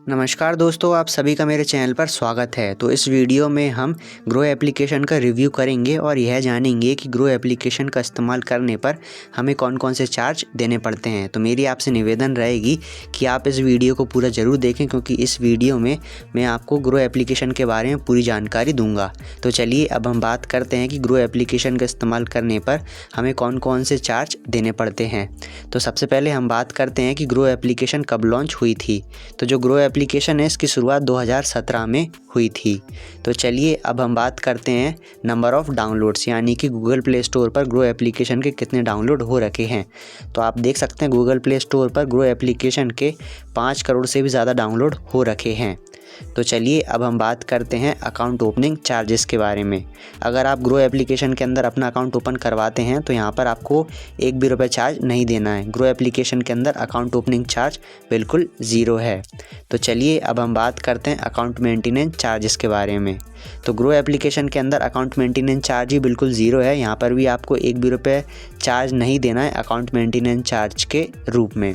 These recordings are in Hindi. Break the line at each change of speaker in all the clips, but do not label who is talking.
नमस्कार दोस्तों, आप सभी का मेरे चैनल पर स्वागत है। तो इस वीडियो में हम ग्रो एप्लीकेशन का रिव्यू करेंगे और यह जानेंगे कि ग्रो एप्लीकेशन का इस्तेमाल करने पर हमें कौन कौन से चार्ज देने पड़ते हैं। तो मेरी आपसे निवेदन रहेगी कि आप इस वीडियो को पूरा ज़रूर देखें, क्योंकि इस वीडियो में मैं आपको ग्रो एप्लीकेशन के बारे में पूरी जानकारी दूँगा। तो चलिए अब हम बात करते हैं कि ग्रो एप्लीकेशन का इस्तेमाल करने पर हमें कौन कौन से चार्ज देने पड़ते हैं। तो सबसे पहले हम बात करते हैं कि ग्रो एप्लीकेशन कब लॉन्च हुई थी। तो जो ग्रो एप्लीकेशन है इसकी शुरुआत 2017 में हुई थी। तो चलिए अब हम बात करते हैं नंबर ऑफ़ डाउनलोड्स, यानी कि गूगल प्ले स्टोर पर ग्रो एप्लीकेशन के कितने डाउनलोड हो रखे हैं। तो आप देख सकते हैं गूगल प्ले स्टोर पर ग्रो एप्लीकेशन के 5 करोड़ से भी ज़्यादा डाउनलोड हो रखे हैं। तो चलिए अब हम बात करते हैं अकाउंट ओपनिंग चार्जेस के बारे में। अगर आप ग्रो एप्लीकेशन के अंदर अपना अकाउंट ओपन करवाते हैं तो यहाँ पर आपको एक भी रुपये चार्ज नहीं देना है। ग्रो एप्लीकेशन के अंदर अकाउंट ओपनिंग चार्ज बिल्कुल ज़ीरो है। तो चलिए अब हम बात करते हैं अकाउंट मेंटेनेंस चार्जेस के बारे में। तो ग्रो एप्लीकेशन के अंदर अकाउंट मेंटेनेंस चार्ज ही बिल्कुल ज़ीरो है। यहाँ पर भी आपको एक भी रुपये चार्ज नहीं देना है अकाउंट मेंटेनेंस चार्ज के रूप में।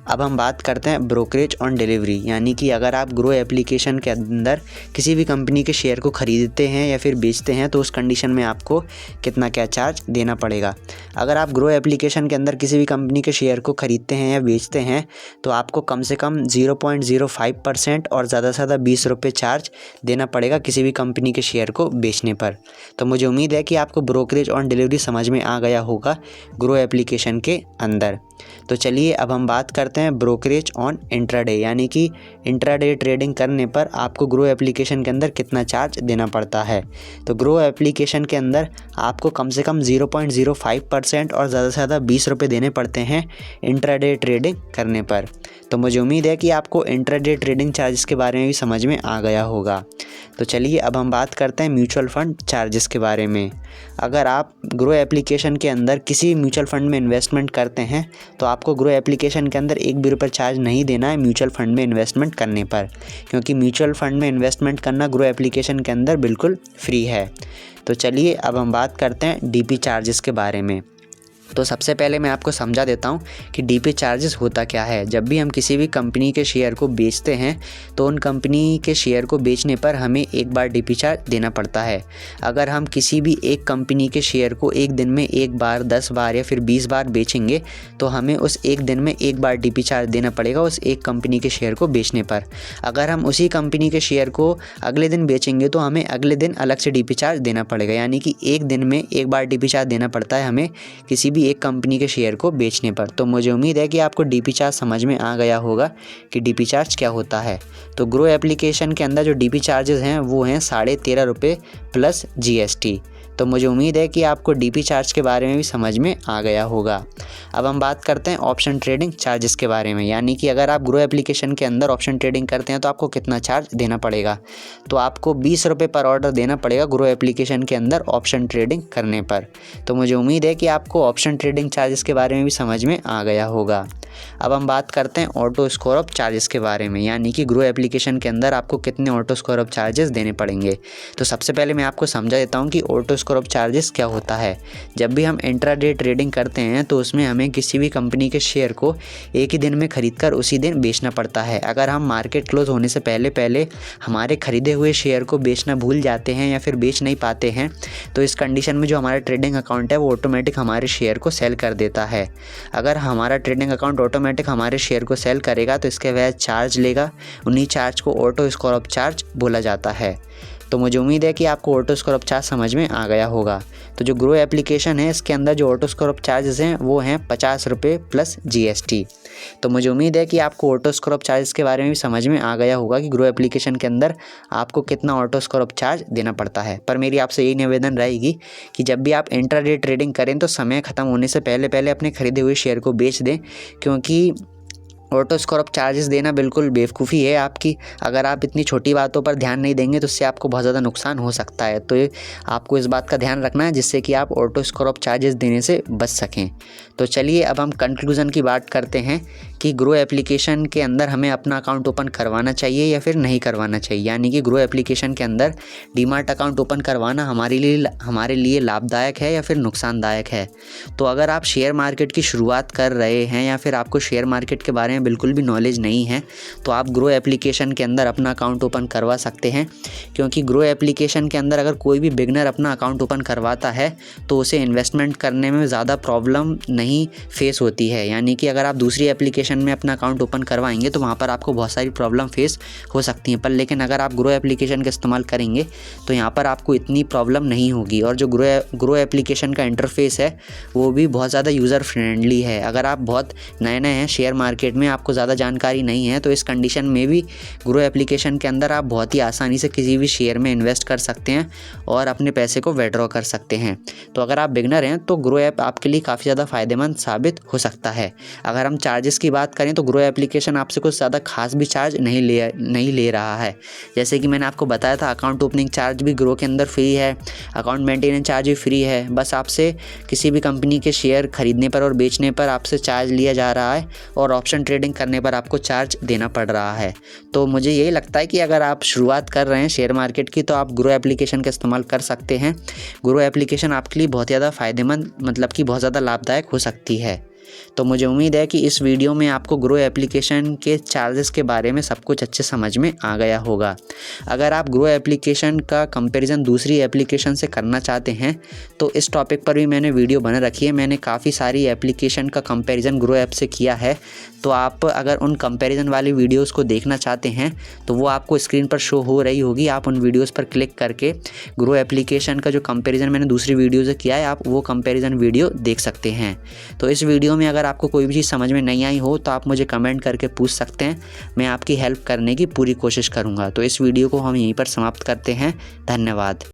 अब हम बात करते हैं ब्रोकरेज ऑन डिलीवरी, यानी कि अगर आप ग्रो एप्लीकेशन के अंदर किसी भी कंपनी के शेयर को ख़रीदते हैं या फिर बेचते हैं तो उस कंडीशन में आपको कितना क्या चार्ज देना पड़ेगा। अगर आप ग्रो एप्लीकेशन के अंदर किसी भी कंपनी के शेयर को ख़रीदते हैं या बेचते हैं तो आपको कम से कम 0.05% और ज़्यादा से ज़्यादा 20 रुपये चार्ज देना पड़ेगा किसी भी कंपनी के शेयर को बेचने पर। तो मुझे उम्मीद है कि आपको ब्रोकरेज ऑन डिलीवरी समझ में आ गया होगा ग्रो एप्लीकेशन के अंदर। तो चलिए अब हम बात करते हैं ब्रोकरेज ऑन इंट्राडे, यानी कि इंट्राडे ट्रेडिंग करने पर आपको ग्रो एप्लीकेशन के अंदर कितना चार्ज देना पड़ता है। तो ग्रो एप्लीकेशन के अंदर आपको कम से कम 0.05% और ज़्यादा से ज़्यादा 20 रुपये देने पड़ते हैं इंट्राडे ट्रेडिंग करने पर। तो मुझे उम्मीद है कि आपको इंट्राडे ट्रेडिंग चार्जेस के बारे में भी समझ में आ गया होगा। तो चलिए अब हम बात करते हैं म्यूचुअल फ़ंड चार्जेस के बारे में। अगर आप ग्रो एप्लीकेशन के अंदर किसी म्यूचुअल फ़ंड में इन्वेस्टमेंट करते हैं तो आपको ग्रो एप्लीकेशन के अंदर एक भी रुपये चार्ज नहीं देना है म्यूचुअल फ़ंड में इन्वेस्टमेंट करने पर, क्योंकि म्यूचुअल फ़ंड में इन्वेस्टमेंट करना ग्रो एप्लीकेशन के अंदर बिल्कुल फ्री है। तो चलिए अब हम बात करते हैं डीपी चार्जेस के बारे में। तो सबसे पहले मैं आपको समझा देता हूँ कि डीपी चार्जेस होता क्या है। जब भी हम किसी भी कंपनी के शेयर को बेचते हैं तो उन कंपनी के शेयर को बेचने पर हमें एक बार डीपी चार्ज देना पड़ता है। अगर हम किसी भी एक कंपनी के शेयर को एक दिन में एक बार, 10 बार या फिर 20 बार बेचेंगे तो हमें उस एक दिन में एक बार डीपी चार्ज देना पड़ेगा उस एक कंपनी के शेयर को बेचने पर। अगर हम उसी कंपनी के शेयर को अगले दिन बेचेंगे तो हमें अगले दिन अलग से डीपी चार्ज देना पड़ेगा, यानी कि एक दिन में एक बार डीपी चार्ज देना पड़ता है हमें किसी एक कंपनी के शेयर को बेचने पर। तो मुझे उम्मीद है कि आपको डीपी चार्ज समझ में आ गया होगा कि डीपी चार्ज क्या होता है। तो ग्रो एप्लीकेशन के अंदर जो डीपी चार्जेस हैं वो हैं 13.5 रुपये प्लस GST। तो मुझे उम्मीद है कि आपको डीपी चार्ज के बारे में भी समझ में आ गया होगा। अब हम बात करते हैं ऑप्शन ट्रेडिंग चार्जेस के बारे में, यानी कि अगर आप ग्रो एप्लीकेशन के अंदर ऑप्शन ट्रेडिंग करते हैं तो आपको कितना चार्ज देना पड़ेगा। तो आपको 20 रुपये पर ऑर्डर देना पड़ेगा ग्रो एप्लीकेशन के अंदर ऑप्शन ट्रेडिंग करने पर। तो मुझे उम्मीद है कि आपको ऑप्शन ट्रेडिंग चार्जेस के बारे में भी समझ में आ गया होगा। अब हम बात करते हैं ऑटो स्कोर ऑफ चार्जेस के बारे में, यानी कि ग्रो एप्लीकेशन के अंदर आपको कितने ऑटो स्कोर ऑफ चार्जेस देने पड़ेंगे। तो सबसे पहले मैं आपको समझा देता हूँ कि ऑटो स्कोर ऑफ चार्जेस क्या होता है। जब भी हम इंट्राडे ट्रेडिंग करते हैं तो उसमें हमें किसी भी कंपनी के शेयर को एक ही दिन में खरीदकर उसी दिन बेचना पड़ता है। अगर हम मार्केट क्लोज होने से पहले हमारे खरीदे हुए शेयर को बेचना भूल जाते हैं या फिर बेच नहीं पाते हैं तो इस कंडीशन में जो हमारा ट्रेडिंग अकाउंट है वो ऑटोमेटिक हमारे शेयर को सेल कर देता है। अगर हमारा ट्रेडिंग अकाउंट ऑटोमेटिक हमारे शेयर को सेल करेगा तो इसके वजह चार्ज लेगा, उन्हीं चार्ज को ऑटो स्कोर ऑफ चार्ज बोला जाता है। तो मुझे उम्मीद है कि आपको ऑटो स्कोर ऑफ चार्ज समझ में आ गया होगा। तो जो ग्रो एप्लीकेशन है इसके अंदर जो ऑटो स्कोर ऑफ चार्जेस हैं वो हैं 50 रुपये प्लस GST। तो मुझे उम्मीद है कि आपको ऑटो स्कोर ऑफ चार्जेस के बारे में भी समझ में आ गया होगा कि ग्रो एप्लीकेशन के अंदर आपको कितना ऑटो स्कोर ऑफ चार्ज देना पड़ता है। पर मेरी आपसे यही निवेदन रहेगी कि जब भी आप इंट्राडे ट्रेडिंग करें तो समय ख़त्म होने से पहले अपने खरीदे हुए शेयर को बेच दें, क्योंकि ऑटो स्कोर ऑफ चार्जेस देना बिल्कुल बेवकूफ़ी है आपकी। अगर आप इतनी छोटी बातों पर ध्यान नहीं देंगे तो उससे आपको बहुत ज़्यादा नुकसान हो सकता है। तो आपको इस बात का ध्यान रखना है जिससे कि आप ऑटो स्कोर ऑफ चार्जेस देने से बच सकें। तो चलिए अब हम कंक्लूज़न की बात करते हैं कि ग्रो एप्लीकेशन के अंदर हमें अपना अकाउंट ओपन करवाना चाहिए या फिर नहीं करवाना चाहिए, यानी कि ग्रो एप्लीकेशन के अंदर डीमार्ट अकाउंट ओपन करवाना हमारे लिए लाभदायक है या फिर नुकसानदायक है। तो अगर आप शेयर मार्केट की शुरुआत कर रहे हैं या फिर आपको शेयर मार्केट के बारे में हैं, बिल्कुल भी नॉलेज नहीं है, तो आप ग्रो एप्लीकेशन के अंदर अपना अकाउंट ओपन करवा सकते हैं। क्योंकि ग्रो एप्लीकेशन के अंदर अगर कोई भी बिगनर अपना अकाउंट ओपन करवाता है तो उसे इन्वेस्टमेंट करने में ज़्यादा प्रॉब्लम नहीं फेस होती है। यानी कि अगर आप दूसरी एप्लीकेशन में अपना अकाउंट ओपन करवाएंगे तो वहाँ पर आपको बहुत सारी प्रॉब्लम फेस हो सकती हैं, पर लेकिन अगर आप ग्रो एप्लीकेशन का इस्तेमाल करेंगे तो यहाँ पर आपको इतनी प्रॉब्लम नहीं होगी। और जो ग्रो एप्लीकेशन का इंटरफेस है वो भी बहुत ज़्यादा यूज़र फ्रेंडली है। अगर आप बहुत नए हैं शेयर मार्केट में, आपको ज़्यादा जानकारी नहीं है, तो इस कंडीशन में भी ग्रो एप्लीकेशन के अंदर आप बहुत ही आसानी से किसी भी शेयर में इन्वेस्ट कर सकते हैं और अपने पैसे को विड्रॉ कर सकते हैं। तो अगर आप बिगनर हैं तो ग्रो ऐप आपके लिए काफ़ी ज़्यादा फ़ायदेमंद साबित हो सकता है। अगर हम चार्जेस की बात करें तो ग्रो एप्लीकेशन आपसे कुछ ज़्यादा खास भी चार्ज नहीं ले रहा है। जैसे कि मैंने आपको बताया था, अकाउंट ओपनिंग चार्ज भी ग्रो के अंदर फ्री है, अकाउंट मेंटेनेंस चार्ज भी फ्री है। बस आपसे किसी भी कंपनी के शेयर खरीदने पर और बेचने पर आपसे चार्ज लिया जा रहा है और ऑप्शन ट्रेडिंग करने पर आपको चार्ज देना पड़ रहा है। तो मुझे यही लगता है कि अगर आप शुरुआत कर रहे हैं शेयर मार्केट की तो आप ग्रो एप्लीकेशन का इस्तेमाल कर सकते हैं। ग्रो एप्लीकेशन आपके लिए बहुत ज़्यादा फ़ायदेमंद, मतलब कि बहुत ज़्यादा लाभदायक हो सकती है। तो मुझे उम्मीद है कि इस वीडियो में आपको ग्रो एप्लीकेशन के चार्जेस के बारे में सब कुछ अच्छे समझ में आ गया होगा। अगर आप ग्रो एप्लीकेशन का कंपैरिजन दूसरी एप्लीकेशन से करना चाहते हैं तो इस टॉपिक पर भी मैंने वीडियो बना रखी है। मैंने काफ़ी सारी एप्लीकेशन का कंपैरिजन ग्रो ऐप से किया है, तो आप अगर उन कंपैरिजन वाली वीडियोस को देखना चाहते हैं तो वो आपको स्क्रीन पर शो हो रही होगी। आप उन वीडियोस पर क्लिक करके ग्रो एप्लीकेशन का जो कंपैरिजन मैंने दूसरी वीडियो से किया है, आप वो कंपैरिजन वीडियो देख सकते हैं। तो इस वीडियो में अगर आपको कोई भी चीज़ समझ में नहीं आई हो तो आप मुझे कमेंट करके पूछ सकते हैं, मैं आपकी हेल्प करने की पूरी कोशिश करूँगा। तो इस वीडियो को हम यहीं पर समाप्त करते हैं। धन्यवाद।